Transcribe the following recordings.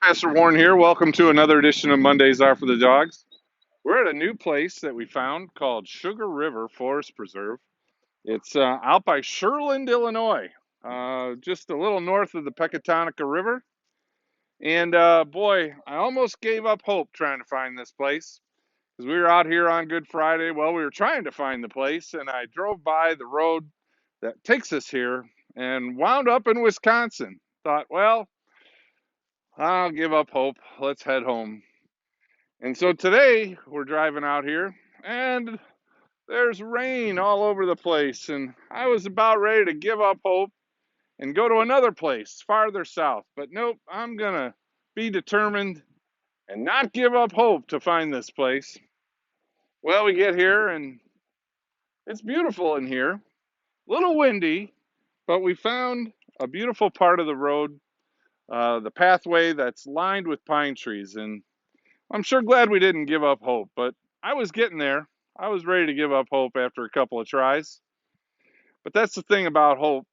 Pastor Warren here. Welcome to another edition of Mondays Are for the Dogs. We're at a new place that we found called Sugar River Forest Preserve. It's out by Sherland, Illinois, just a little north of the Pecatonica River. And boy, I almost gave up hope trying to find this place because we were out here on Good Friday. Well, we were trying to find the place, and I drove by the road that takes us here and wound up in Wisconsin. Thought, well, I'll give up hope. Let's head home. And so today we're driving out here and there's rain all over the place. And I was about ready to give up hope and go to another place farther south. But nope, I'm going to be determined and not give up hope to find this place. Well, we get here and it's beautiful in here. A little windy, but we found a beautiful part of the road, the pathway that's lined with pine trees. And I'm sure glad we didn't give up hope, but I was getting there. I was ready to give up hope after a couple of tries. But that's the thing about hope.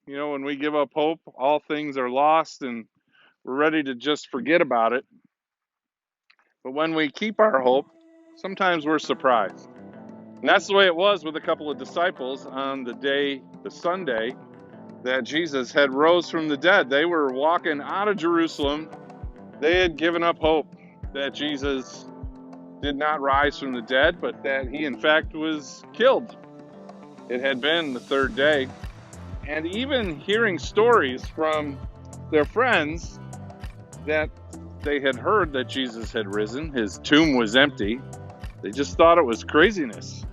You know, when we give up hope, all things are lost and we're ready to just forget about it. But when we keep our hope, sometimes we're surprised. And that's the way it was with a couple of disciples on the Sunday, that Jesus had rose from the dead. They were walking out of Jerusalem. They had given up hope that Jesus did not rise from the dead, but that he in fact was killed. It had been the third day. And even hearing stories from their friends that they had heard that Jesus had risen, his tomb was empty, they just thought it was craziness.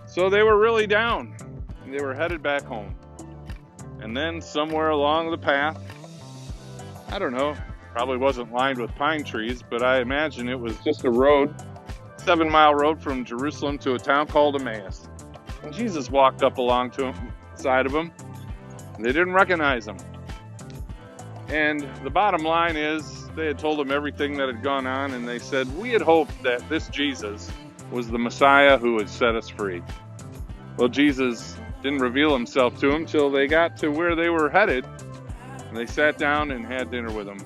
So they were really down, and they were headed back home. And then somewhere along the path, I don't know, probably wasn't lined with pine trees, but I imagine it was just a road, 7-mile road from Jerusalem to a town called Emmaus. And Jesus walked up along to him, side of them, and they didn't recognize him. And the bottom line is, they had told him everything that had gone on, and they said, we had hoped that this Jesus was the Messiah who would set us free. Well, Jesus didn't reveal himself to them till they got to where they were headed, and they sat down and had dinner with him.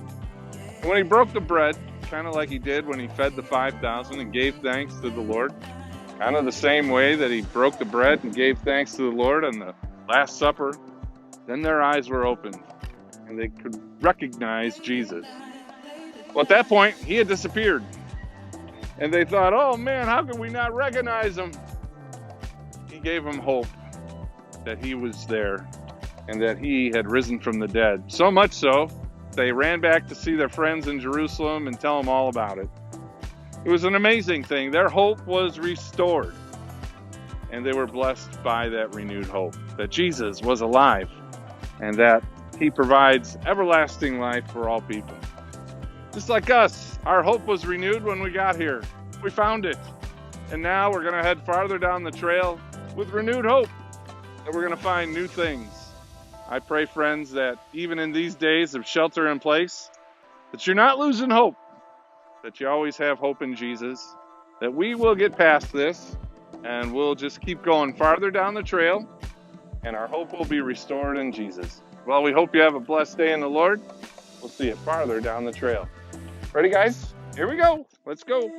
And when he broke the bread, kind of like he did when he fed the 5,000 and gave thanks to the Lord, kind of the same way that he broke the bread and gave thanks to the Lord on the Last Supper, then their eyes were opened and they could recognize Jesus. Well, at that point, he had disappeared. And they thought, oh man, how could we not recognize him? He gave them hope that he was there and that he had risen from the dead. So much so, they ran back to see their friends in Jerusalem and tell them all about it. It was an amazing thing. Their hope was restored. And they were blessed by that renewed hope, that Jesus was alive and that he provides everlasting life for all people. Just like us, our hope was renewed when we got here. We found it. And now we're going to head farther down the trail with renewed hope that we're going to find new things. I pray, friends, that even in these days of shelter in place, that you're not losing hope, that you always have hope in Jesus, that we will get past this and we'll just keep going farther down the trail and our hope will be restored in Jesus. Well, we hope you have a blessed day in the Lord. We'll see you farther down the trail. Ready, guys? Here we go. Let's go.